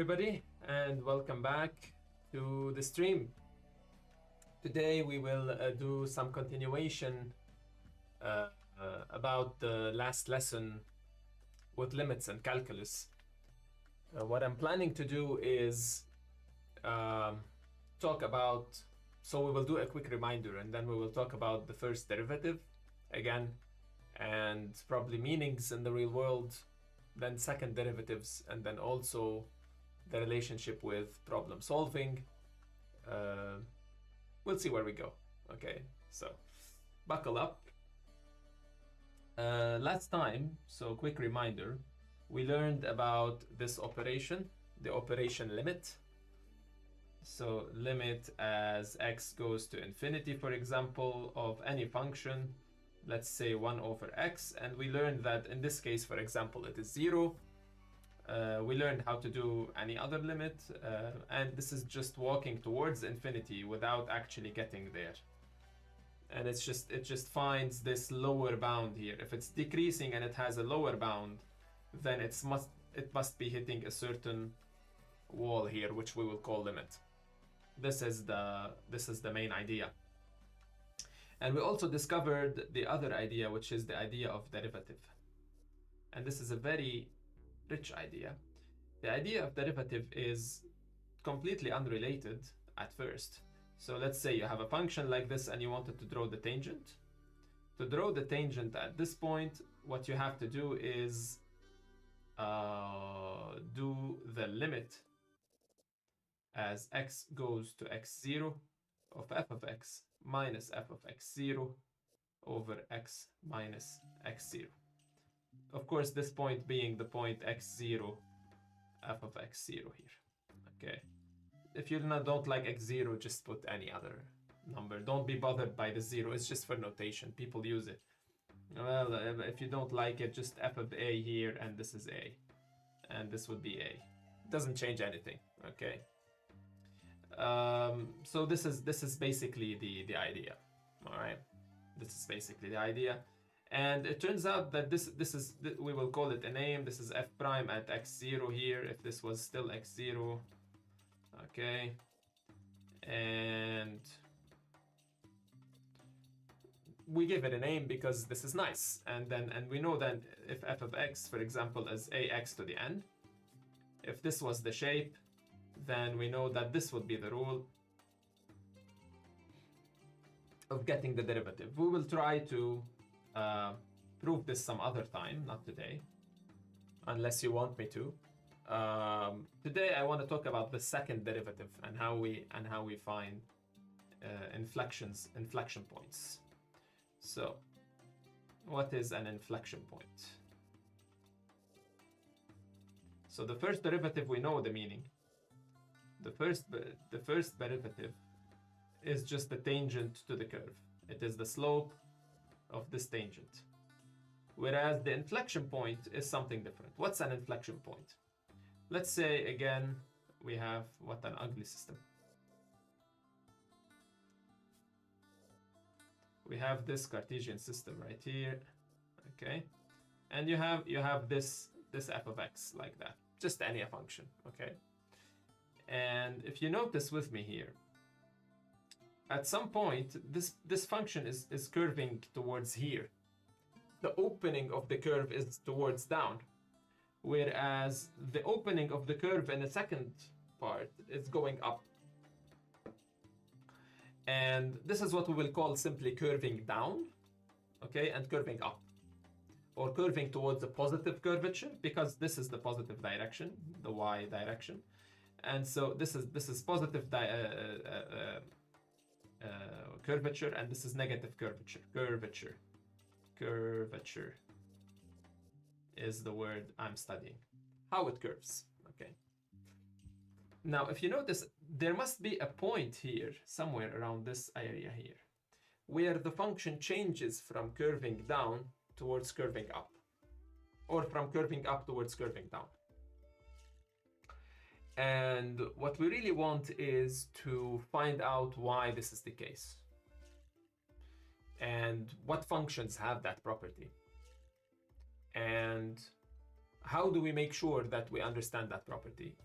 everybody, and welcome back to the stream. Today we will do some continuation about the last lesson with limits and calculus. What I'm planning to do is talk about, so we will do a quick reminder and then we will talk about the first derivative again, and probably meanings in the real world, then second derivatives, and then also the relationship with problem solving. We'll see where we go. Okay, so buckle up. Last time, so quick reminder, we learned about this operation, the operation limit. So limit as x goes to infinity, for example, of any function, let's say 1 over x, and we learned that in this case, for example, it is 0. We learned how to do any other limit, and this is just walking towards infinity without actually getting there. And it just finds this lower bound here. If it's decreasing and it has a lower bound, then it must be hitting a certain wall here, which we will call limit. This is the main idea. And we also discovered the other idea, which is the idea of derivative. And this is a very rich idea. The idea of derivative is completely unrelated at first. So let's say you have a function like this and you wanted to draw the tangent. To draw the tangent at this point, what you have to do is do the limit as x goes to x0 of f of x minus f of x0 over x minus x0. Of course, this point being the point x0, f of x0 here. Okay. If you don't like x0, just put any other number. Don't be bothered by the 0. It's just for notation. People use it. Well, if you don't like it, just f of a here, and this is a. And this would be a. It doesn't change anything. Okay. So this is basically the idea. All right. This is basically the idea. And it turns out that this is, we will call it a name. This is f prime at x0 here, if this was still x0. Okay. And we give it a name because this is nice. And we know that if f of x, for example, is ax to the n, if this was the shape, then we know that this would be the rule of getting the derivative. We will try to prove this some other time, not today, unless you want me to. Today I want to talk about the second derivative and how we find inflection points. So, what is an inflection point? So the first derivative, we know the meaning. The first derivative is just the tangent to the curve. It is the slope of this tangent. Whereas the inflection point is something different. What's an inflection point? Let's say again, we have, what an ugly system. We have this Cartesian system right here, okay? And you have this f of x like that, just any function, okay? And if you notice with me here, at some point, this function is curving towards here. The opening of the curve is towards down, whereas the opening of the curve in the second part is going up. And this is what we will call simply curving down, okay, and curving up, or curving towards the positive curvature, because this is the positive direction, the y direction, and so this is positive curvature, and this is negative curvature. Curvature is the word I'm studying. How it curves, okay. Now, if you notice, there must be a point here, somewhere around this area here, where the function changes from curving down towards curving up, or from curving up towards curving down. And what we really want is to find out why this is the case, and what functions have that property, and how do we make sure that we understand that property.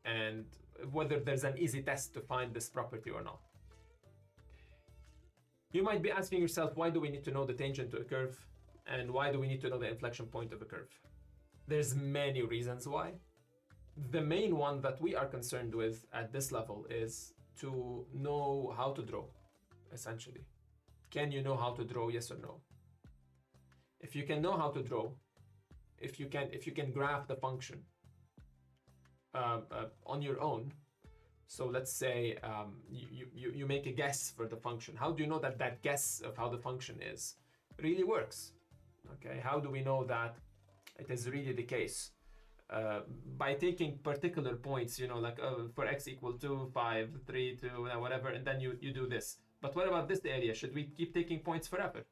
and whether there's an easy test to find this property or not. You might be asking yourself, why do we need to know the tangent to a curve? And why do we need to know the inflection point of a curve? There's many reasons why. The main one that we are concerned with at this level is to know how to draw, essentially. Can you know how to draw, yes or no? If you can know how to draw, if you can graph the function on your own, so let's say you make a guess for the function. How do you know that that guess of how the function is really works? Okay, how do we know that it is really the case? By taking particular points, you know, like for x equal 2, 5, 3, 2, whatever, and then you do this. But what about this area? Should we keep taking points forever?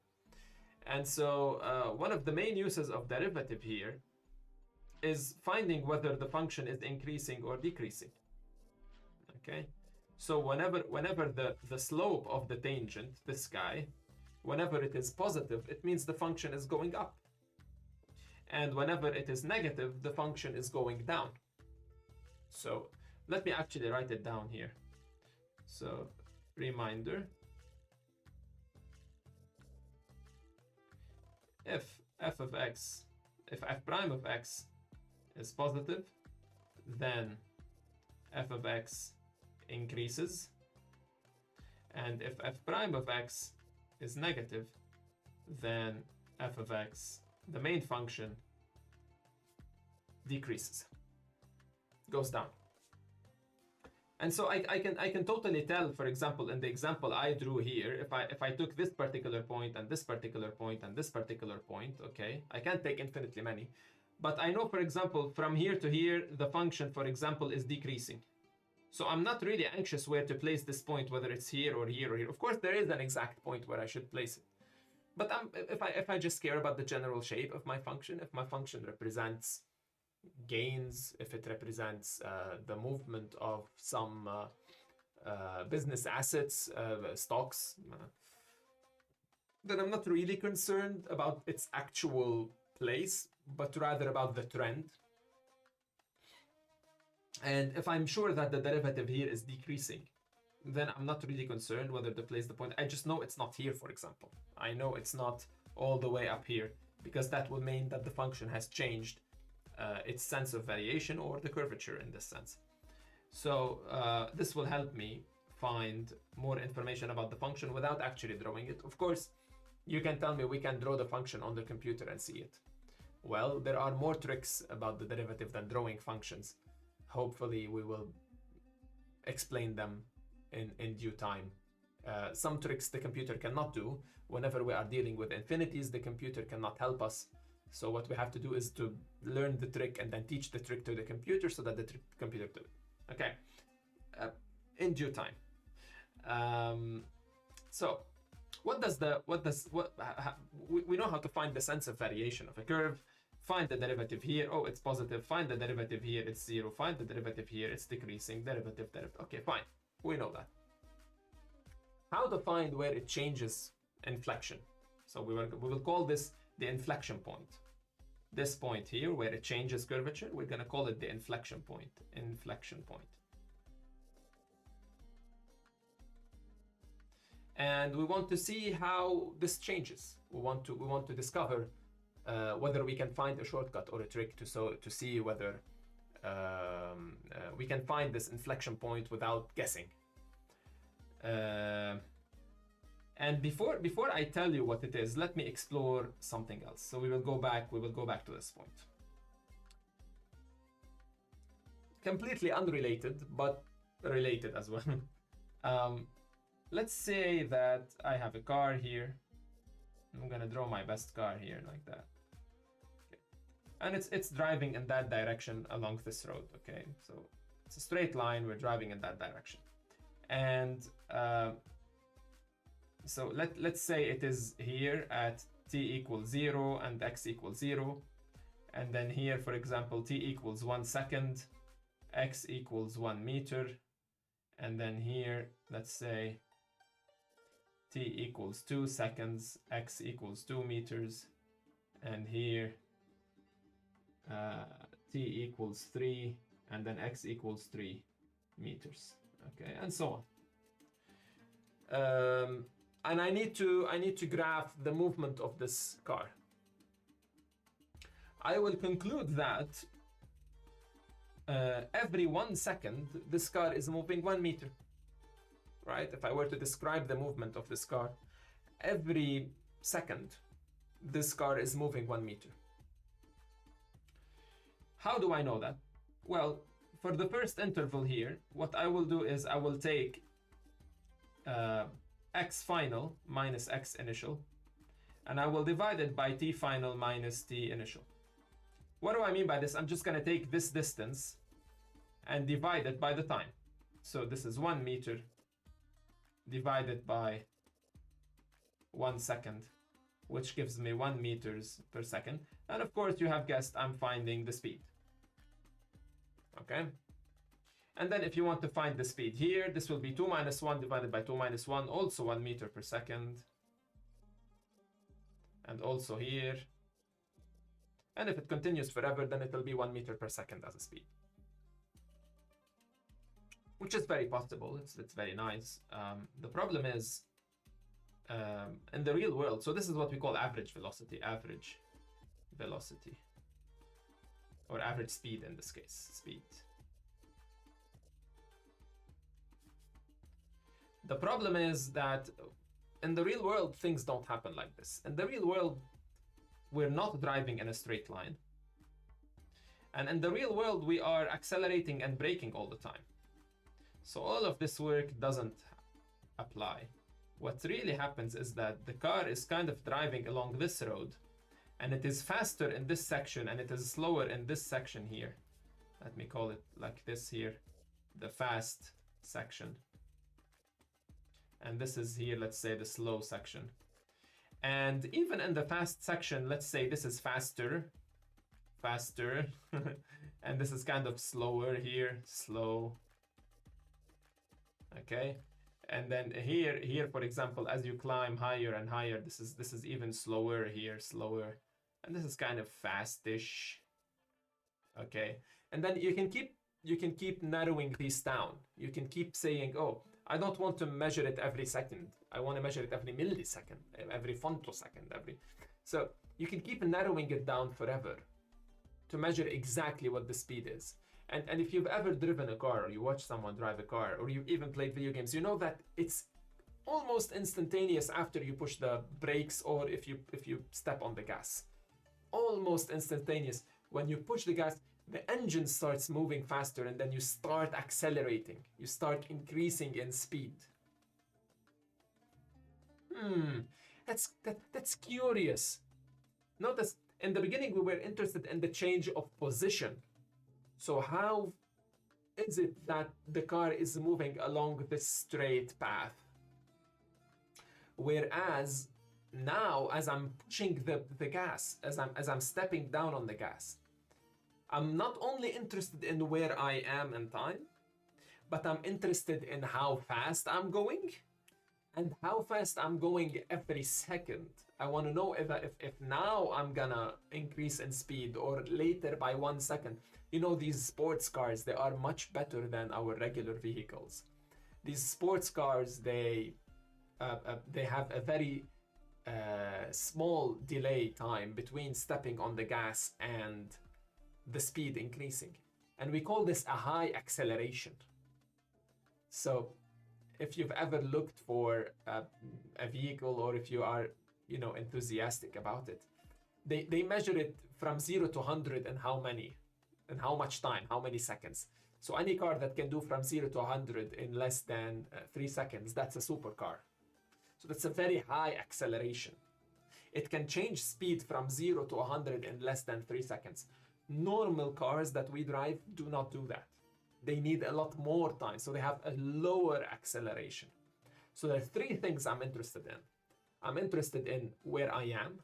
And so one of the main uses of derivative here is finding whether the function is increasing or decreasing. Okay, so whenever the slope of the tangent, this guy, whenever it is positive, it means the function is going up. And whenever it is negative, the function is going down. So let me actually write it down here. So reminder, if f of x, if f prime of x is positive, then f of x increases. And if f prime of x is negative, then f of x, the main function, decreases, goes down. And so I can totally tell, for example, in the example I drew here, if I took this particular point and this particular point and this particular point, okay, I can't take infinitely many, but I know, for example, from here to here, the function, for example, is decreasing. So I'm not really anxious where to place this point, whether it's here or here or here. Of course, there is an exact point where I should place it. But if I just care about the general shape of my function, if my function represents gains, if it represents the movement of some business assets, stocks, then I'm not really concerned about its actual place, but rather about the trend. And if I'm sure that the derivative here is decreasing, then I'm not really concerned whether to place the point. I just know it's not here, for example. I know it's not all the way up here, because that will mean that the function has changed its sense of variation or the curvature in this sense. So this will help me find more information about the function without actually drawing it. Of course, you can tell me we can draw the function on the computer and see it. Well, there are more tricks about the derivative than drawing functions. Hopefully we will explain them in due time. Some tricks the computer cannot do. Whenever we are dealing with infinities, the computer cannot help us. So what we have to do is to learn the trick and then teach the trick to the computer so that the computer do it. Okay, in due time. So we know how to find the sense of variation of a curve. Find the derivative here. Oh, it's positive. Find the derivative here. It's 0. Find the derivative here. It's decreasing. Derivative. Okay, fine. We know that. How to find where it changes inflection? So we will call this the inflection point. This point here where it changes curvature, we're going to call it the inflection point. Inflection point. And we want to see how this changes. We want to discover whether we can find a shortcut or a trick to see whether we can find this inflection point without guessing. And before I tell you what it is, let me explore something else. So we will go back to this point. Completely unrelated, but related as well. Let's say that I have a car here. I'm gonna draw my best car here like that. Okay. And it's driving in that direction along this road, okay? So it's a straight line, we're driving in that direction. And so let's say it is here at t equals 0 and x equals 0. And then here, for example, t equals 1 second, x equals 1 meter. And then here, let's say t equals 2 seconds, x equals 2 meters. And here, t equals 3 and then x equals 3 meters. Okay, and so on. And I need to graph the movement of this car. I will conclude that every 1 second this car is moving 1 meter, right? If I were to describe the movement of this car, every second this car is moving 1 meter. How do I know that? Well, for the first interval here, what I will do is I will take x final minus x initial, and I will divide it by t final minus t initial. What do I mean by this? I'm just going to take this distance and divide it by the time. So this is 1 meter divided by 1 second, which gives me 1 meters per second. And of course, you have guessed I'm finding the speed. Okay? And then if you want to find the speed here, this will be 2 minus 1 divided by 2 minus 1, also 1 meter per second. And also here. And if it continues forever, then it will be 1 meter per second as a speed. Which is very possible. It's very nice. The problem is, in the real world, so this is what we call average velocity. Or average speed in this case, speed. The problem is that in the real world, things don't happen like this. In the real world, we're not driving in a straight line. And in the real world, we are accelerating and braking all the time. So all of this work doesn't apply. What really happens is that the car is kind of driving along this road, and it is faster in this section and it is slower in this section here. Let me call it like this here, the fast section. And this is here, let's say, the slow section. And even in the fast section, let's say this is faster, and this is kind of slower here, slow. Okay, and then here, for example, as you climb higher and higher, this is even slower here, slower, and this is kind of fastish. Okay, and then you can keep narrowing these down. You can keep saying, oh, I don't want to measure it every second. I want to measure it every millisecond, every femtosecond, So you can keep narrowing it down forever to measure exactly what the speed is. And if you've ever driven a car, or you watch someone drive a car, or you even played video games, you know that it's almost instantaneous after you push the brakes or if you step on the gas. Almost instantaneous. When you push the gas, the engine starts moving faster, and then you start accelerating. You start increasing in speed. That's curious. Notice, in the beginning, we were interested in the change of position. So how is it that the car is moving along this straight path? Whereas now, as I'm pushing the gas, as I'm stepping down on the gas, I'm not only interested in where I am in time, but I'm interested in how fast I'm going and how fast I'm going every second. I want to know if now I'm gonna increase in speed or later by 1 second. You know, these sports cars, they are much better than our regular vehicles. These sports cars, they have a very small delay time between stepping on the gas and the speed increasing. And we call this a high acceleration. So if you've ever looked for a vehicle, or if you are, enthusiastic about it, they measure it from 0 to 100 in how much time, how many seconds. So any car that can do from 0 to 100 in less than 3 seconds, that's a supercar. So that's a very high acceleration. It can change speed from 0 to 100 in less than 3 seconds. Normal cars that we drive do not do that. They need a lot more time, so they have a lower acceleration. So there are 3 things I'm interested in. I'm interested in where I am.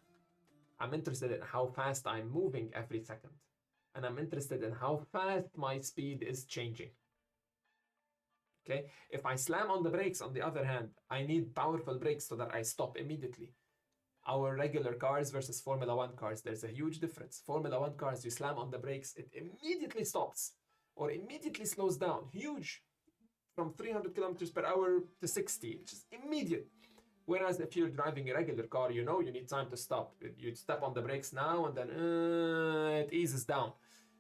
I'm interested in how fast I'm moving every second. And I'm interested in how fast my speed is changing. Okay? If I slam on the brakes, on the other hand, I need powerful brakes so that I stop immediately. Our regular cars versus Formula 1 cars, there's a huge difference. Formula 1 cars, you slam on the brakes, it immediately stops. or immediately slows down, huge, from 300 kilometers per hour to 60, which is immediate. Whereas if you're driving a regular car, you know you need time to stop. You step on the brakes now and then it eases down.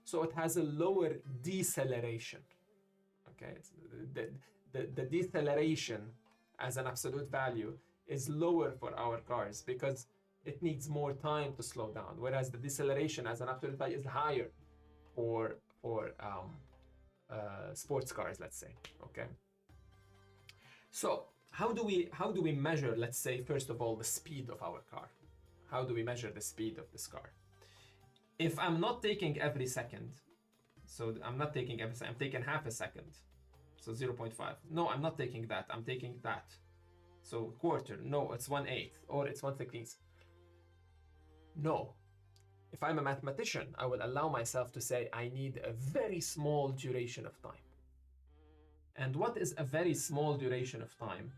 So it has a lower deceleration. Okay, the deceleration as an absolute value is lower for our cars because it needs more time to slow down. Whereas the deceleration as an absolute value is higher for sports cars, let's say. Okay. So how do we measure, let's say, first of all, the speed of our car? How do we measure the speed of this car? If I'm not taking every second, so I'm not taking every second, I'm taking half a second, so 0.5. No, I'm not taking that, I'm taking that. So quarter, no, it's 1/8, or it's 1/16. No. If I'm a mathematician, I will allow myself to say I need a very small duration of time. And what is a very small duration of time?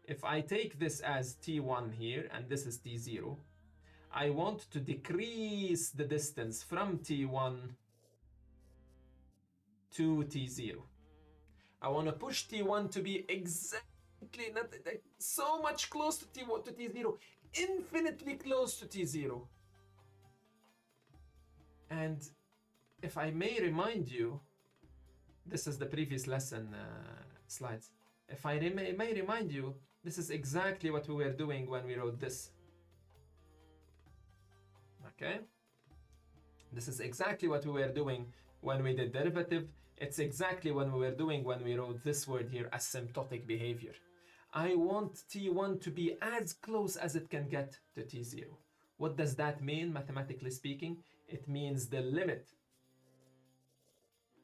If I take this as t1 here, and this is t0, I want to decrease the distance from t1 to t0. I want to push t1 to be exactly, not so much close to t1 to t0, infinitely close to t0. And if I may remind you, this is the previous lesson slides. If I may remind you, this is exactly what we were doing when we wrote this. Okay? This is exactly what we were doing when we did derivative. It's exactly what we were doing when we wrote this word here, asymptotic behavior. I want t1 to be as close as it can get to t0. What does that mean, mathematically speaking? It means the limit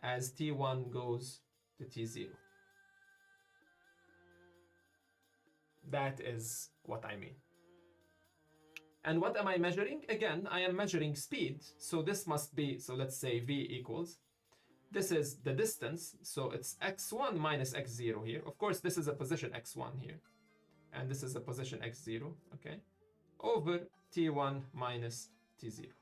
as t1 goes to t0. That is what I mean. And what am I measuring? Again, I am measuring speed. So this must be, so let's say v equals, this is the distance. So it's x1 minus x0 here. Of course, this is a position x1 here. And this is a position x0, okay? Over t1 minus t0.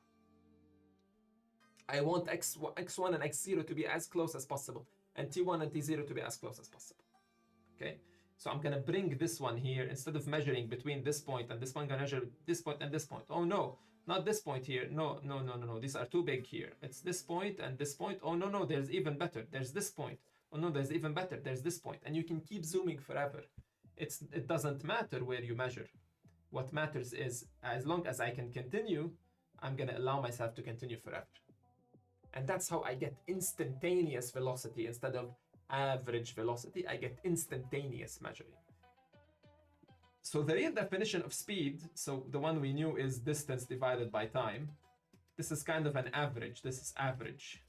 I want x1 and x0 to be as close as possible, and t1 and t0 to be as close as possible. Okay, so I'm gonna bring this one here. Instead of measuring between this point and this point, I'm gonna measure this point and this point. Oh no, not this point here. No. These are too big here. It's this point and this point. Oh no, there's even better. There's this point. Oh no, there's even better. There's this point. And you can keep zooming forever. It doesn't matter where you measure. What matters is, as long as I can continue, I'm gonna allow myself to continue forever. And that's how I get instantaneous velocity instead of average velocity. I get instantaneous measuring. So the real definition of speed, so the one we knew is distance divided by time. This is kind of an average. This is average,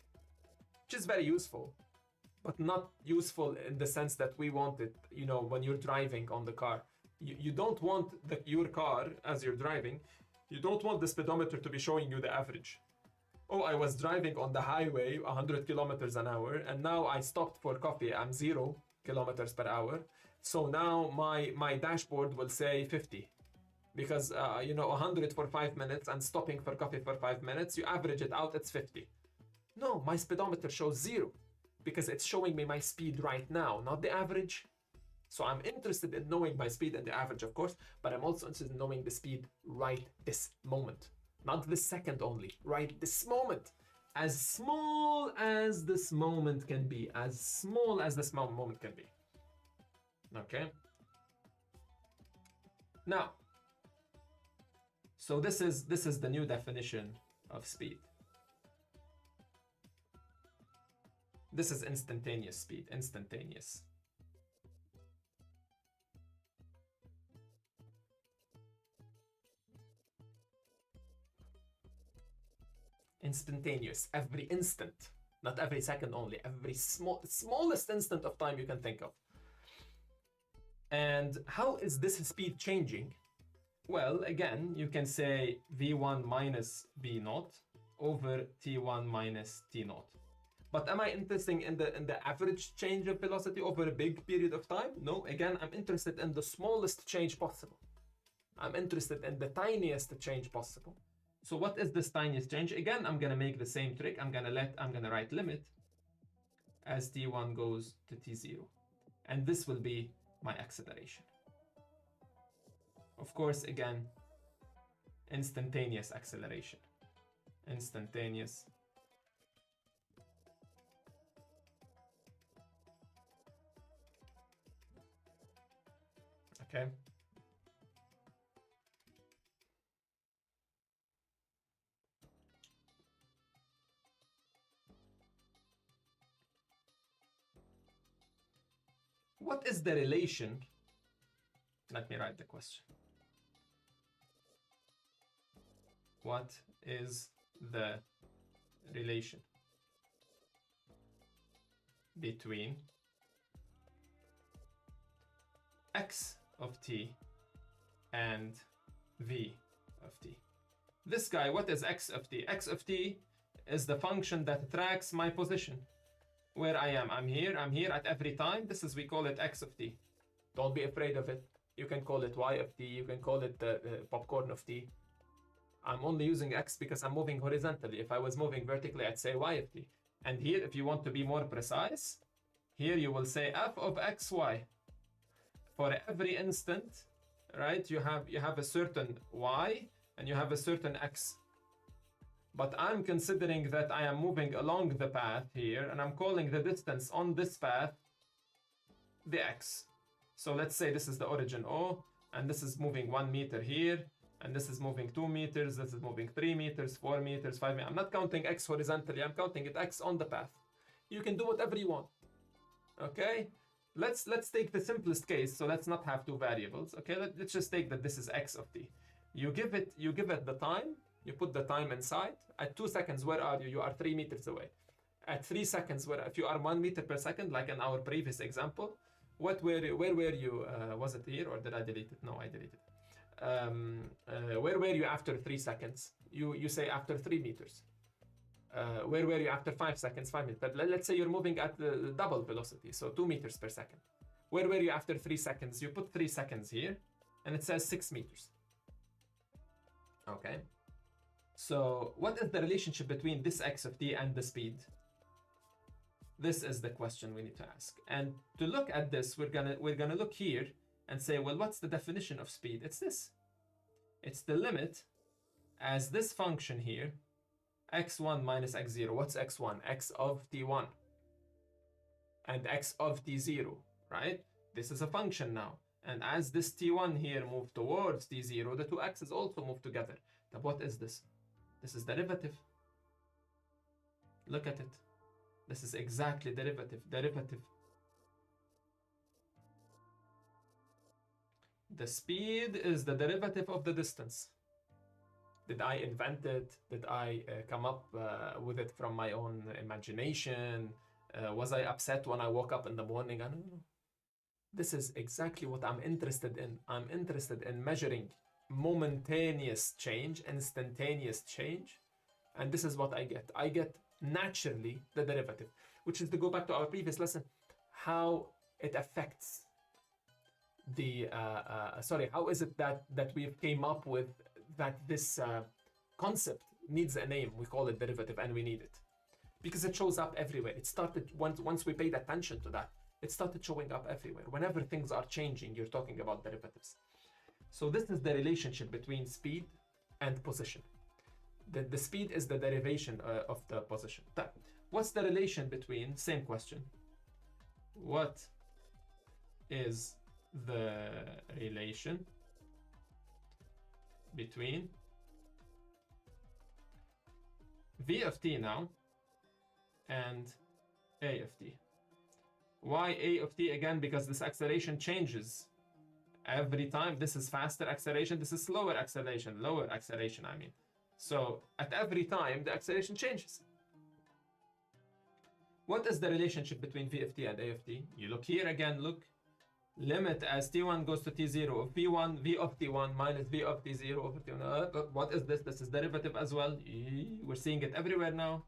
which is very useful, but not useful in the sense that we want it, you know, when you're driving on the car. You don't want your car, as you're driving, you don't want the speedometer to be showing you the average. Oh, I was driving on the highway 100 kilometers an hour, and now I stopped for coffee. I'm 0 kilometers per hour. So now my dashboard will say 50. Because, 100 for 5 minutes and stopping for coffee for 5 minutes, you average it out, it's 50. No, my speedometer shows 0. Because it's showing me my speed right now, not the average. So I'm interested in knowing my speed and the average, of course, but I'm also interested in knowing the speed right this moment. Not this second only, right this moment. As small as this moment can be. As small as this moment can be. Okay? Now, so this is the new definition of speed. This is instantaneous speed, instantaneous. Instantaneous, every instant, not every second only, every smallest instant of time you can think of. And how is this speed changing? Well, again, you can say v1 minus v0 over t1 minus t0. But am I interested in the average change of velocity over a big period of time? No, again, I'm interested in the smallest change possible. I'm interested in the tiniest change possible. So what is this tiniest change? Again, I'm gonna make the same trick. I'm gonna write limit as t1 goes to t0. And this will be my acceleration. Of course, again, instantaneous acceleration. Instantaneous. Okay. What is the relation? Let me write the question. What is the relation between x of t and v of t? This guy, what is x of t? X of t is the function that tracks my position. Where I am, I'm here at every time. This is, we call it x of t. Don't be afraid of it. You can call it y of t, you can call it popcorn of t. I'm only using x because I'm moving horizontally. If I was moving vertically, I'd say y of t. And here, if you want to be more precise, here you will say f of xy. For every instant, right, you have a certain y and you have a certain x. But I'm considering that I am moving along the path here, and I'm calling the distance on this path the x. So let's say this is the origin O, and this is moving 1 meter here, and this is moving 2 meters, this is moving 3 meters, 4 meters, 5 meters. I'm not counting x horizontally, I'm counting it x on the path. You can do whatever you want. Okay? Let's take the simplest case, so let's not have two variables. Okay, let's just take that this is x of t. You give it the time. You put the time inside. At 2 seconds, where are you? You are 3 meters away. At 3 seconds, if you are 1 meter per second, like in our previous example, where were you? Was it here or did I delete it? No, I deleted it. Where were you after 3 seconds? You say after 3 meters. Where were you after 5 seconds? 5 meters. But let's say you're moving at the double velocity, so 2 meters per second. Where were you after 3 seconds? You put 3 seconds here, and it says 6 meters. Okay. So what is the relationship between this x of t and the speed? This is the question we need to ask. And to look at this, we're gonna look here and say, well, what's the definition of speed? It's this. It's the limit as this function here, x1 minus x0. What's x1? X of t1 and x of t0, right? This is a function now. And as this t1 here moves towards t0, the two x's also move together. But what is this? This is derivative. Look at it. This is exactly derivative. The speed is the derivative of the distance. Did I invent it? Did I come up with it from my own imagination? Was I upset when I woke up in the morning? I don't know. This is exactly what I'm interested in. I'm interested in measuring momentaneous change, instantaneous change. And this is what I get. I get naturally the derivative, which is to go back to our previous lesson, how it affects the, how is it that we came up with that this concept needs a name? We call it derivative, and we need it because it shows up everywhere. It started once we paid attention to that, it started showing up everywhere. Whenever things are changing, you're talking about derivatives. So this is the relationship between speed and position. The speed is the derivation of the position. What's the relation between, same question, what is the relation between v of t now and a of t? Why a of t again? Because this acceleration changes every time. This is faster acceleration, this is slower acceleration, lower acceleration, I mean. So at every time, the acceleration changes. What is the relationship between v of t and a of t? You look here again, look. Limit as t1 goes to t0 of v1, v of t1 minus v of t0 over t1. What is this? This is derivative as well. We're seeing it everywhere now.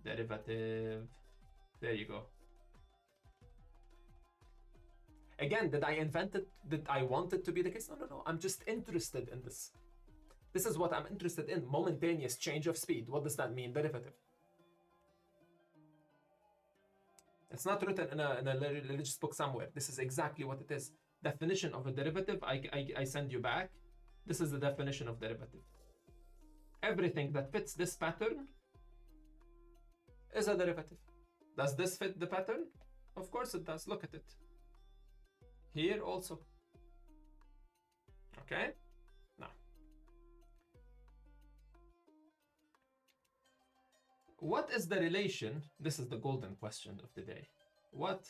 Derivative. There you go. Again, did I invent it? Did I want it to be the case? No. I'm just interested in this. This is what I'm interested in. Momentaneous change of speed. What does that mean? Derivative. It's not written in a religious book somewhere. This is exactly what it is. Definition of a derivative, I send you back. This is the definition of derivative. Everything that fits this pattern is a derivative. Does this fit the pattern? Of course it does. Look at it. Here also. Okay? Now. What is the relation? This is the golden question of the day. What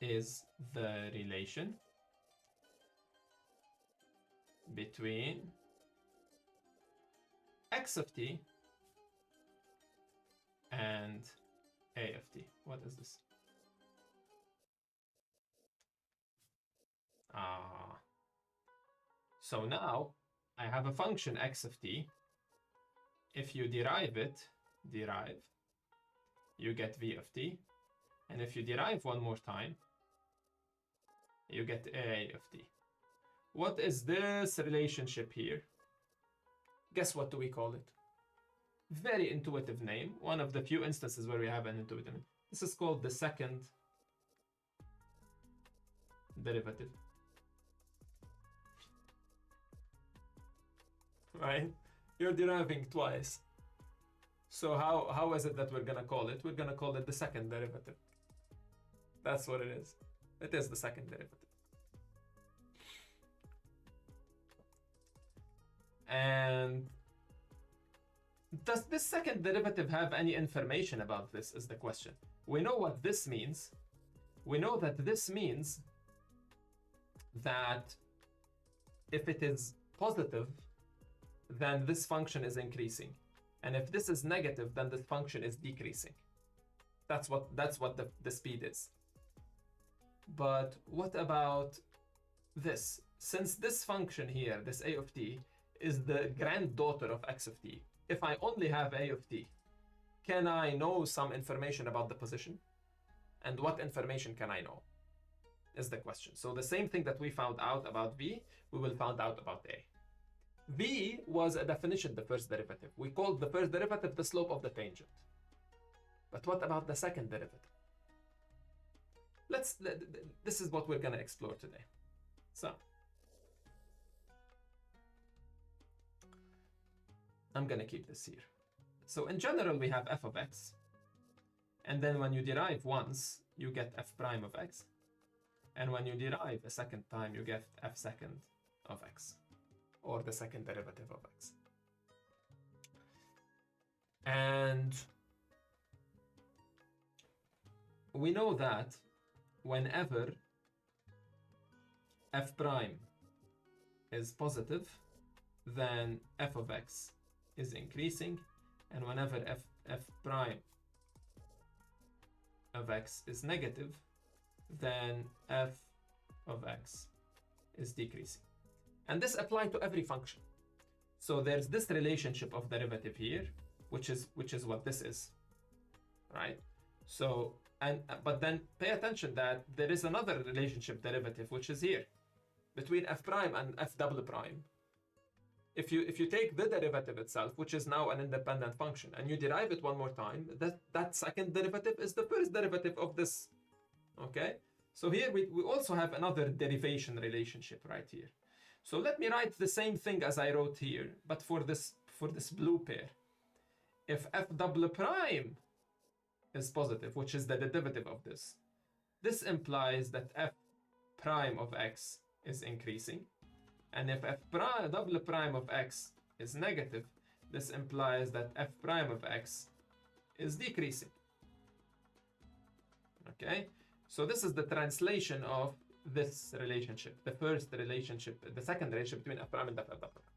is the relation between x of t and a of t? What is this? So now I have a function x of t. If you derive it, you get v of t. And if you derive one more time, you get a of t. What is this relationship here? Guess what do we call it? Very intuitive name. One of the few instances where we have an intuitive name. This is called the second derivative. Right? You're deriving twice. So how is it that we're gonna call it? We're gonna call it the second derivative. That's what it is. It is the second derivative. And does this second derivative have any information about this is the question. We know what this means. We know that this means that if it is positive, then this function is increasing. And if this is negative, then this function is decreasing. That's what the speed is. But what about this? Since this function here, this a of t, is the granddaughter of x of t, if I only have a of t, can I know some information about the position? And what information can I know? Is the question. So the same thing that we found out about v, we will find out about a. V was a definition, the first derivative. We called the first derivative the slope of the tangent. But what about the second derivative? This is what we're going to explore today. So, I'm going to keep this here. So in general, we have f of x. And then when you derive once, you get f prime of x. And when you derive a second time, you get f second of x, or the second derivative of x. And we know that whenever f prime is positive, then f of x is increasing, and whenever f prime of x is negative, then f of x is decreasing. And this applies to every function. So there's this relationship of derivative here, which is what this is, right? So, but then pay attention that there is another relationship derivative, which is here, between f prime and f double prime. If you take the derivative itself, which is now an independent function, and you derive it one more time, that second derivative is the first derivative of this, okay? So here we also have another derivation relationship right here. So let me write the same thing as I wrote here, but for this blue pair. If f double prime is positive, which is the derivative of this, this implies that f prime of x is increasing. And if f prime double prime of x is negative, this implies that f prime of x is decreasing. Okay? So this is the translation of this relationship, the first relationship, the second relationship between f prime and f double prime.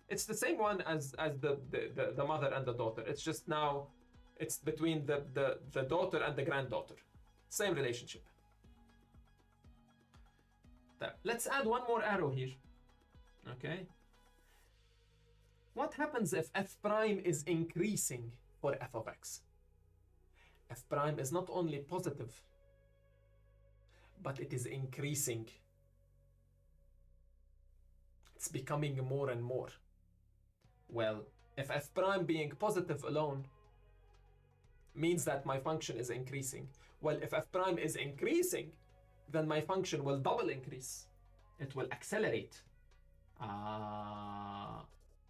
It's the same one as the mother and the daughter. It's just now it's between the daughter and the granddaughter. Same relationship. Let's add one more arrow here. Okay. What happens if f prime is increasing for f of x? F prime is not only positive, but it is increasing. It's becoming more and more. Well, if f prime being positive alone means that my function is increasing. Well, if f prime is increasing, then my function will double increase. It will accelerate.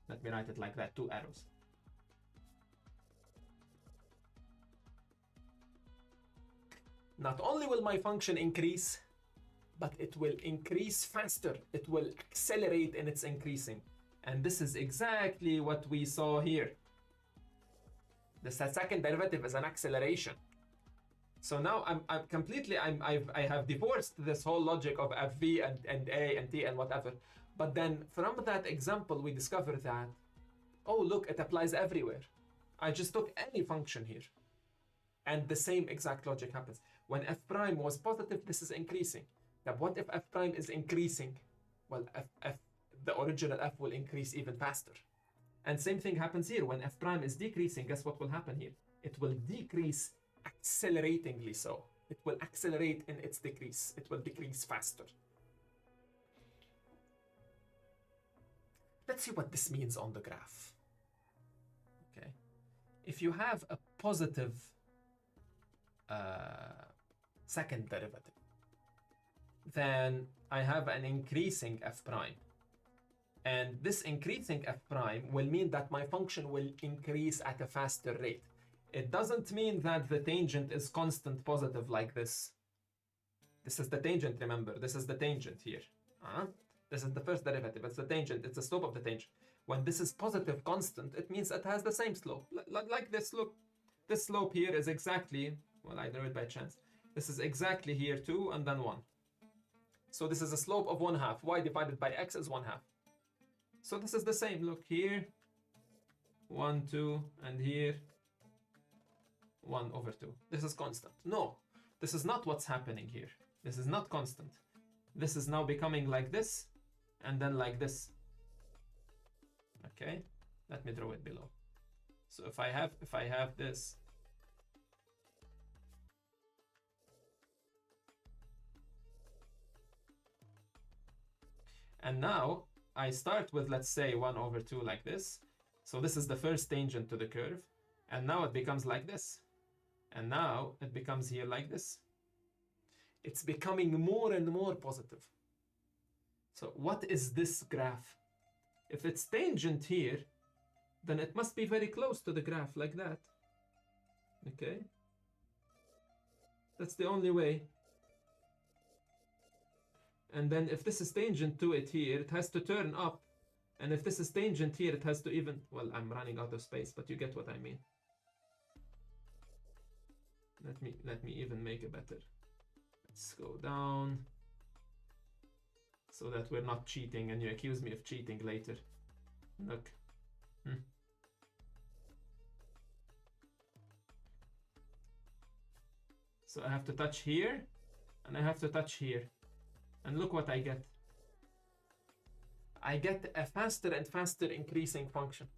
Let me write it like that, 2 arrows. Not only will my function increase, but it will increase faster. It will accelerate in its increasing. And this is exactly what we saw here. The second derivative is an acceleration. So now I have divorced this whole logic of fv and a and t and whatever. But then from that example, we discovered that, oh, look, it applies everywhere. I just took any function here. And the same exact logic happens. When f prime was positive, this is increasing. Now, what if f prime is increasing? Well, the original f will increase even faster. And same thing happens here. When f prime is decreasing, guess what will happen here? It will decrease acceleratingly so. It will accelerate in its decrease. It will decrease faster. Let's see what this means on the graph. Okay. If you have a positive second derivative, then I have an increasing f prime. And this increasing f prime will mean that my function will increase at a faster rate. It doesn't mean that the tangent is constant positive like this. This is the tangent, remember. This is the tangent here. This is the first derivative. It's the tangent. It's the slope of the tangent. When this is positive constant, it means it has the same slope. Like this, look. This slope here is exactly, well, I drew it by chance. This is exactly here 2 and then 1. So this is a slope of 1/2. Y divided by x is 1/2. So this is the same. Look here, 1, 2, and here, 1/2. This is constant. No, this is not what's happening here. This is not constant. This is now becoming like this, and then like this. Okay, let me draw it below. So if I have this, and now I start with, let's say, 1/2 like this. So this is the first tangent to the curve, and now it becomes like this, and now it becomes here like this. It's becoming more and more positive. So what is this graph? If it's tangent here, then it must be very close to the graph like that. Okay? That's the only way. And then if this is tangent to it here, it has to turn up. And if this is tangent here, it has to even, well, I'm running out of space, but you get what I mean. Let me even make it better. Let's go down so that we're not cheating and you accuse me of cheating later. Look. So I have to touch here and I have to touch here. And look what I get. I get a faster and faster increasing function.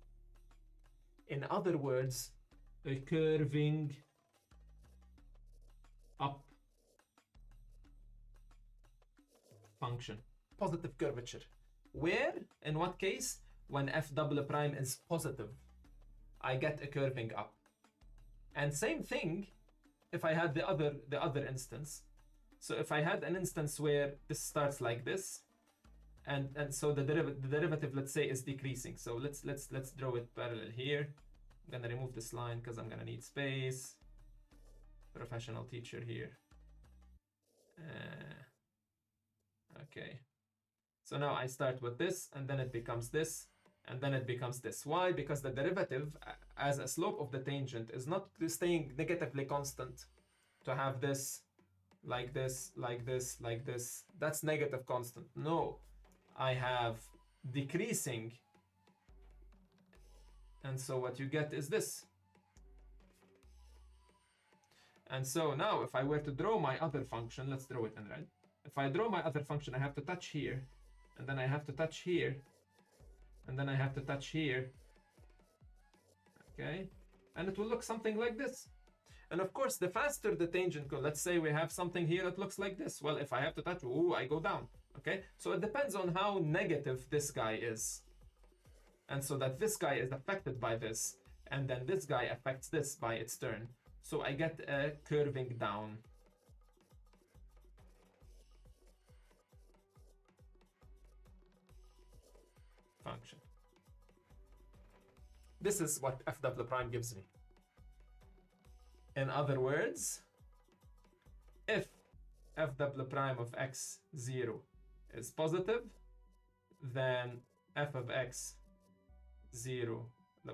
In other words, a curving up function. Positive curvature. Where? In what case? When f double prime is positive, I get a curving up. And same thing if I had the other instance. So if I had an instance where this starts like this, and so the derivative, let's say, is decreasing. So let's draw it parallel here. I'm gonna remove this line because I'm gonna need space. Professional teacher here. Okay. So now I start with this, and then it becomes this, and then it becomes this. Why? Because the derivative as a slope of the tangent is not staying negatively constant. To have this, like this, like this, like this, that's negative constant. No, I have decreasing. And so what you get is this. And so now if I were to draw my other function, let's draw it in red. If I draw my other function, I have to touch here, and then I have to touch here, and then I have to touch here. Okay, and it will look something like this. And of course, the faster the tangent goes, let's say we have something here that looks like this. Well, if I have to touch, ooh, I go down. Okay, so it depends on how negative this guy is. And so that this guy is affected by this, and then this guy affects this by its turn. So I get a curving down function. This is what f double prime gives me. In other words, if f double prime of x0 is positive, then f of x0,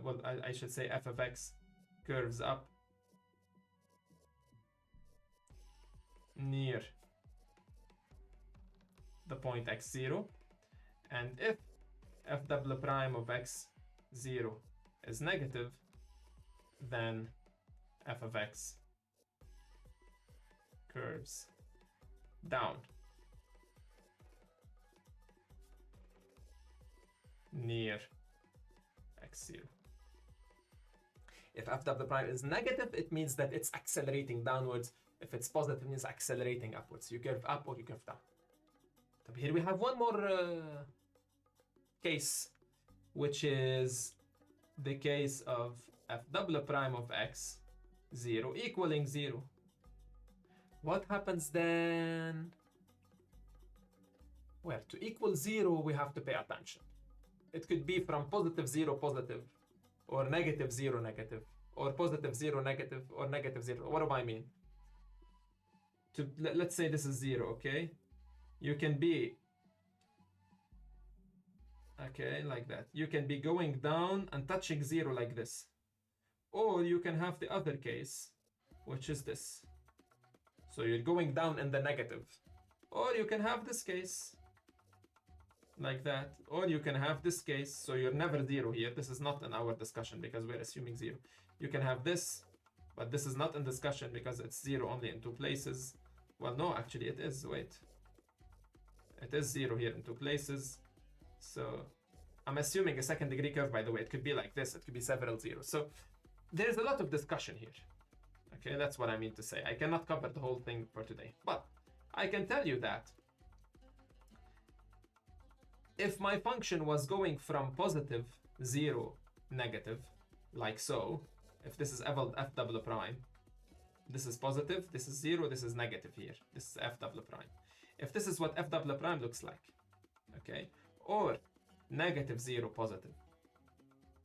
well, I should say f of x curves up near the point x0, and if f double prime of x0 is negative, then f of x curves down near x0. If f double prime is negative, it means that it's accelerating downwards. If it's positive, it means accelerating upwards. You curve up or you curve down. So here we have one more case, which is the case of f double prime of x0 equaling 0. What happens then? Well, to equal 0, we have to pay attention. It could be from positive 0 positive, or negative 0 negative, or positive 0 negative, or negative 0. What do I mean? Let's say this is 0, okay? You can be, okay, like that. You can be going down and touching 0 like this. Or you can have the other case, which is this. So you're going down in the negative. Or you can have this case, like that. Or you can have this case, so you're never 0 here. This is not in our discussion because we're assuming 0. You can have this, but this is not in discussion because it's 0 only in 2 places. Well, no, actually it is, wait. It is 0 here in 2 places. So I'm assuming a second degree curve, by the way. It could be like this, it could be several zeros. So there's a lot of discussion here. Okay, that's what I mean to say. I cannot cover the whole thing for today, but I can tell you that if my function was going from positive 0 negative, like so, if this is f double prime, this is positive, this is 0, this is negative here, this is f double prime. If this is what f double prime looks like, okay, or negative 0 positive,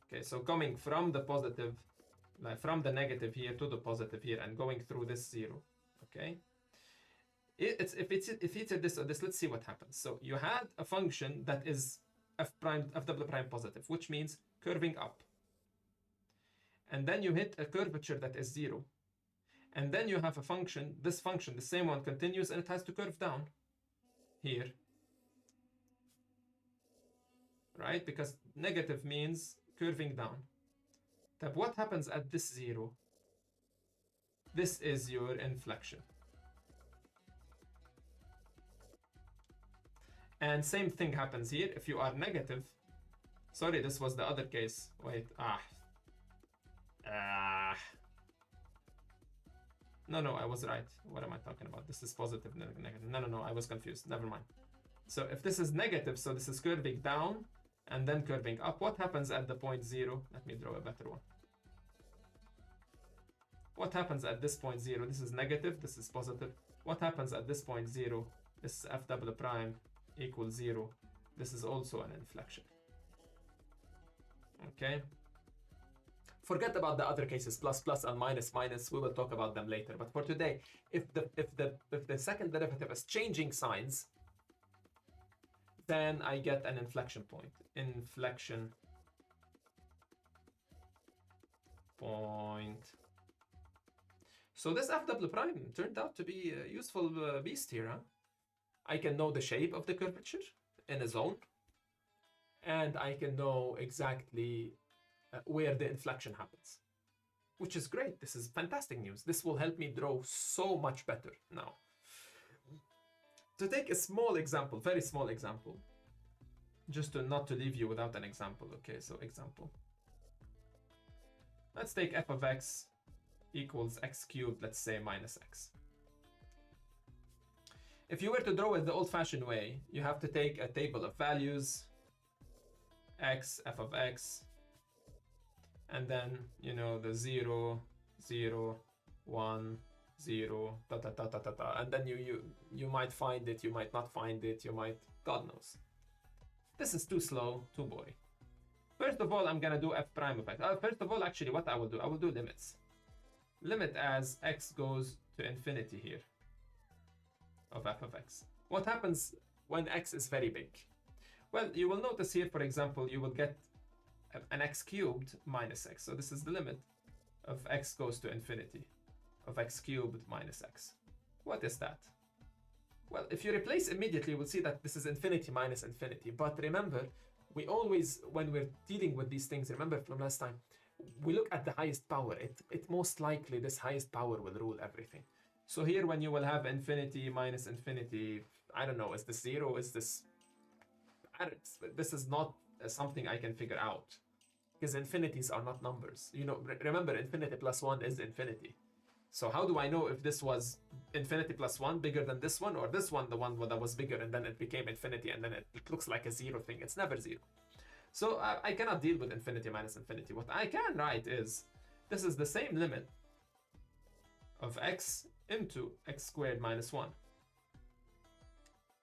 okay, so coming from the positive, like from the negative here to the positive here and going through this 0, okay, if it's this or this, let's see what happens. So you had a function that is f double prime positive, which means curving up, and then you hit a curvature that is 0, and then you have a function, this function, the same one, continues and it has to curve down here, right? Because negative means curving down. But what happens at this 0? This is your inflection. And same thing happens here. If you are negative, sorry, this was the other case. Wait, no, I was right. What am I talking about? This is positive, negative. No, I was confused. Never mind. So if this is negative, so this is curving down and then curving up. What happens at the point 0? Let me draw a better one. What happens at this point 0? This is negative, this is positive. What happens at this point 0? This is f double prime equals 0. This is also an inflection. Okay. Forget about the other cases, plus, plus, and minus, minus. We will talk about them later. But for today, if the second derivative is changing signs, then I get an inflection point. Inflection point. So this f double prime turned out to be a useful beast here, huh? I can know the shape of the curvature in a zone, and I can know exactly where the inflection happens, which is great. This is fantastic news. This will help me draw so much better now. To take a small example, very small example, just to not to leave you without an example. Okay, so example. Let's take f of x equals x cubed, let's say, minus x. If you were to draw it the old-fashioned way, you have to take a table of values, x, f of x, and then, you know, the 0, 0, 1, 0, ta ta ta ta ta ta, and then you might find it, you might not find it, you might, God knows. This is too slow, too boring. First of all, I'm gonna do f prime of x. First of all, actually, what I will do limits. Limit as x goes to infinity here of f of x. What happens when x is very big? Well, you will notice here, for example, you will get an x cubed minus x. So this is the limit of x goes to infinity of x cubed minus x. What is that? Well, if you replace immediately, we'll see that this is infinity minus infinity. But remember, we always, when we're dealing with these things, remember from last time, we look at the highest power. It most likely, this highest power will rule everything. So here, when you will have infinity minus infinity, I don't know, is this 0? Is this... This is not something I can figure out. Because infinities are not numbers. You know, remember, infinity plus 1 is infinity. So how do I know if this was infinity plus 1 bigger than this one, or this one, the one that was bigger and then it became infinity and then it looks like a 0 thing? It's never 0. So I cannot deal with infinity minus infinity. What I can write is, this is the same limit of x into x squared minus 1.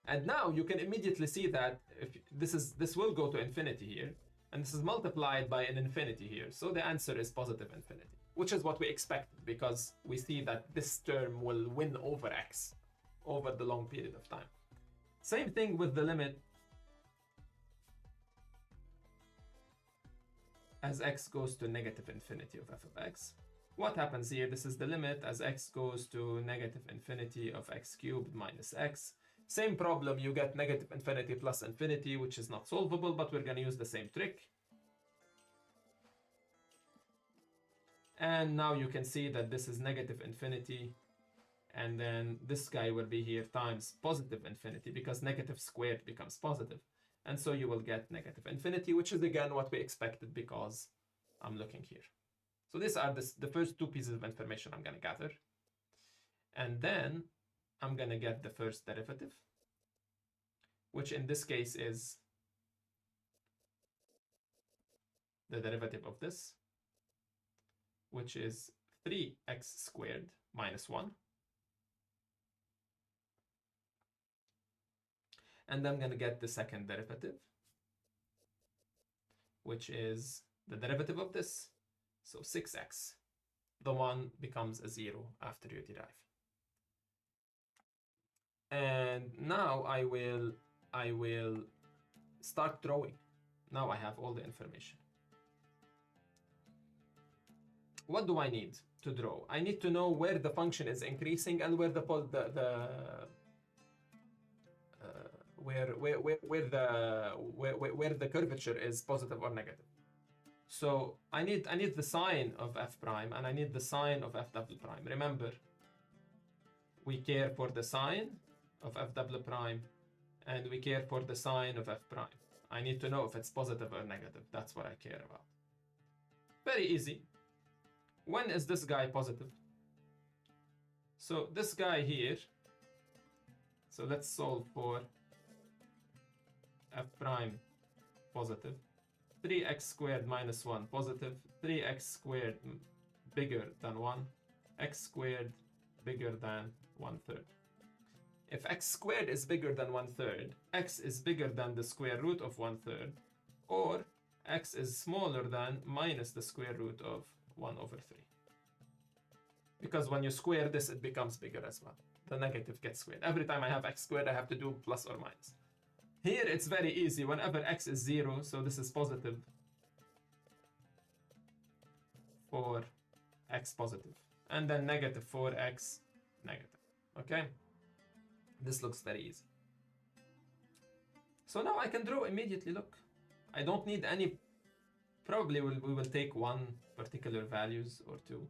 And now you can immediately see that if this will go to infinity here, and this is multiplied by an infinity here. So the answer is positive infinity, which is what we expected, because we see that this term will win over x over the long period of time. Same thing with the limit as x goes to negative infinity of f of x. What happens here? This is the limit as x goes to negative infinity of x cubed minus x. Same problem, you get negative infinity plus infinity, which is not solvable, but we're going to use the same trick. And now you can see that this is negative infinity, and then this guy will be here times positive infinity, because negative squared becomes positive. And so you will get negative infinity, which is again what we expected, because I'm looking here. So these are the first two pieces of information I'm going to gather. And then I'm going to get the first derivative, which in this case is the derivative of this, which is 3x squared minus 1. And I'm going to get the second derivative, which is the derivative of this. So 6x. The 1 becomes a 0 after you derive. And now I will start drawing. Now I have all the information. What do I need to draw? I need to know where the function is increasing and where the curvature is positive or negative. So I need the sign of f prime, and I need the sign of f double prime. Remember, we care for the sign of f double prime, and we care for the sign of f prime. I need to know if it's positive or negative. That's what I care about. Very easy. When is this guy positive? So this guy here, so let's solve for f prime positive. 3x squared minus 1 positive, 3x squared bigger than 1, x squared bigger than 1/3. If x squared is bigger than 1/3, x is bigger than the square root of 1/3, or x is smaller than minus the square root of 1/3. Because when you square this, it becomes bigger as well. The negative gets squared. Every time I have x squared, I have to do plus or minus. Here, it's very easy. Whenever x is 0, so this is positive for x positive. And then negative for x negative. Okay? This looks very easy. So now I can draw immediately, look. I don't need any... Probably we will take one particular values or two.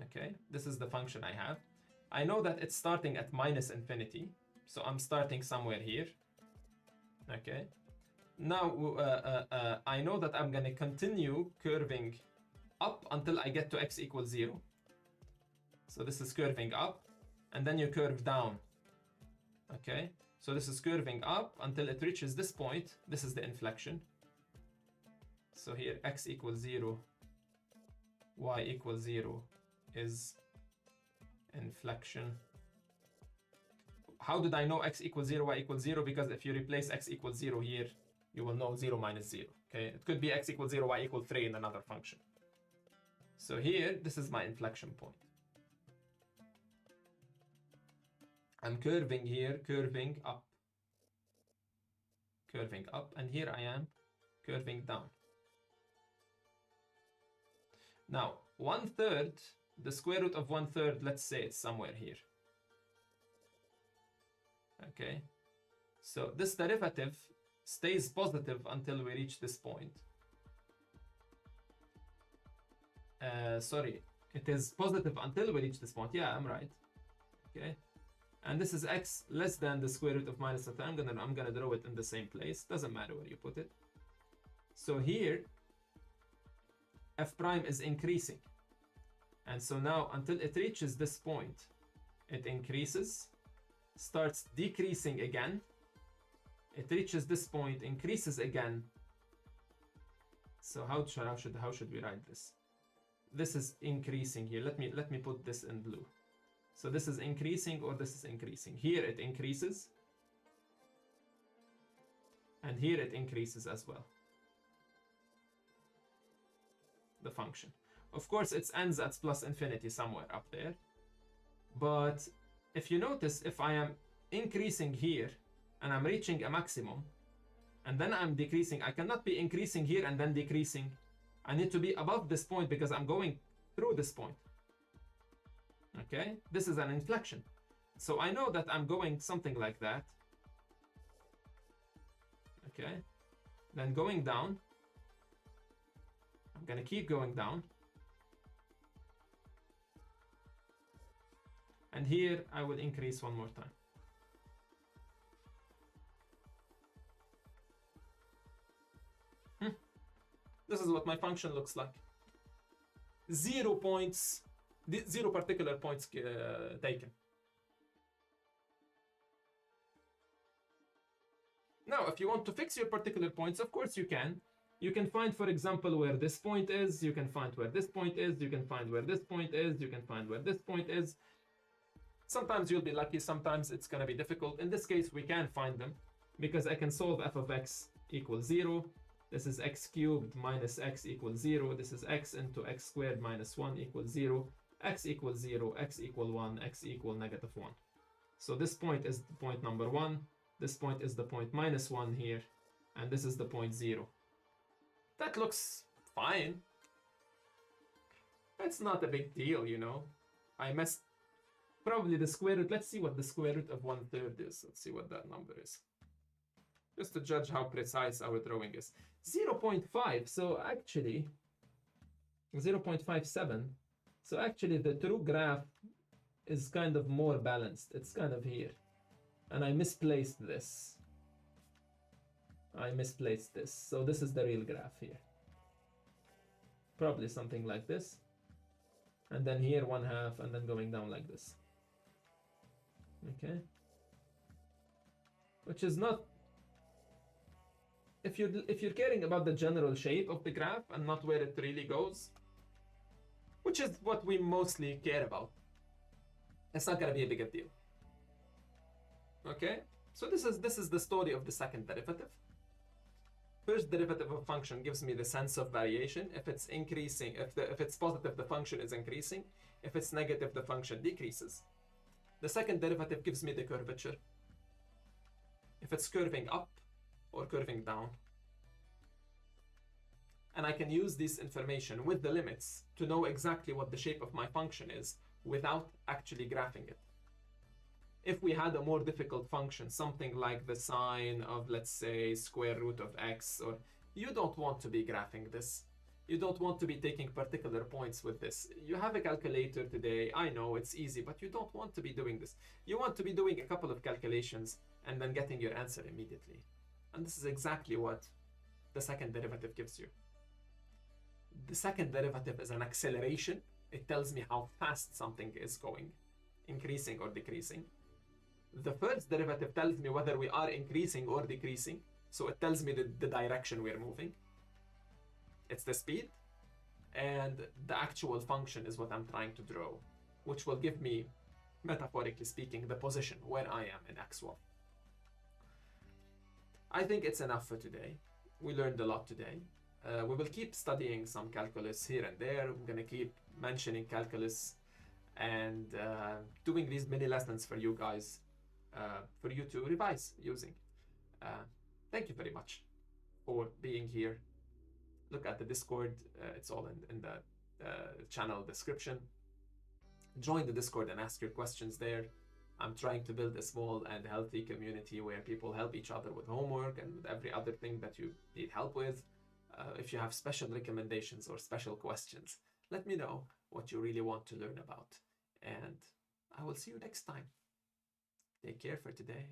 Okay, this is the function I have. I know that it's starting at minus infinity. So I'm starting somewhere here. Okay. Now I know that I'm going to continue curving up until I get to x equals 0. So this is curving up, and then you curve down. Okay. So this is curving up until it reaches this point. This is the inflection. So here x equals 0, y equals 0, is inflection. How did I know x equals 0, y equals 0? Because if you replace x equals 0 here, you will know 0 minus 0. Okay, it could be x equals 0, y equals 3 in another function. So here, this is my inflection point. I'm curving here, curving up, and here I am curving down. Now, 1/3, the square root of 1/3, let's say it's somewhere here. Okay, so this derivative stays positive until we reach this point. Sorry, it is positive until we reach this point. Yeah, I'm right. Okay, and this is x less than the square root of minus a. I'm gonna draw it in the same place. Doesn't matter where you put it. So here, f prime is increasing, and so now until it reaches this point, it increases, starts decreasing again. It reaches this point, increases again. So how should we write this? This is increasing here. Let me put this in blue. So this is increasing, or this is increasing. Here it increases, and here it increases as well. The function. Of course, it ends at plus infinity somewhere up there. But if you notice, if I am increasing here and I'm reaching a maximum, and then I'm decreasing, I cannot be increasing here and then decreasing. I need to be above this point because I'm going through this point. Okay, this is an inflection. So I know that I'm going something like that. Okay, then going down. I'm gonna keep going down. And here I will increase one more time. This is what my function looks like. 0 points, 0 particular points taken. Now, if you want to fix your particular points, of course you can. You can find, for example, where this point is. You can find where this point is. You can find where this point is. You can find where this point is. Sometimes you'll be lucky. Sometimes it's going to be difficult. In this case, we can find them because I can solve f of x equals 0. This is x cubed minus x equals 0. This is x into x squared minus 1 equals 0. X equals 0, x equal 1, x equal negative 1. So this point is the point number 1. This point is the point minus 1 here. And this is the point 0. That looks fine. It's not a big deal, you know. I messed probably the square root. Let's see what the square root of 1/3 is. Let's see what that number is. Just to judge how precise our drawing is. 0.5, so actually 0.57. So actually the true graph is kind of more balanced. It's kind of here. And I misplaced this. So this is the real graph here. Probably something like this. And then here 1/2, and then going down like this. Okay. Which is not... If you're caring about the general shape of the graph and not where it really goes, which is what we mostly care about, it's not gonna be a bigger deal. Okay, so this is the story of the second derivative. First derivative of a function gives me the sense of variation. If it's increasing, if it's positive, the function is increasing. If it's negative, the function decreases. The second derivative gives me the curvature. If it's curving up or curving down. And I can use this information with the limits to know exactly what the shape of my function is without actually graphing it. If we had a more difficult function, something like the sine of, let's say, square root of x, or you don't want to be graphing this. You don't want to be taking particular points with this. You have a calculator today. I know it's easy, but you don't want to be doing this. You want to be doing a couple of calculations and then getting your answer immediately. And this is exactly what the second derivative gives you. The second derivative is an acceleration. It tells me how fast something is going, increasing or decreasing. The first derivative tells me whether we are increasing or decreasing. So it tells me the direction we're moving. It's the speed. and the actual function is what I'm trying to draw, which will give me, metaphorically speaking, the position where I am in x1. I think it's enough for today. We learned a lot today. We will keep studying some calculus here and there. I'm going to keep mentioning calculus and doing these mini lessons for you guys, for you to revise using. Thank you very much for being here. Look at the Discord. It's all in the channel description. Join the Discord and ask your questions there. I'm trying to build a small and healthy community where people help each other with homework and with every other thing that you need help with. If you have special recommendations or special questions, let me know what you really want to learn about. And I will see you next time. Take care for today.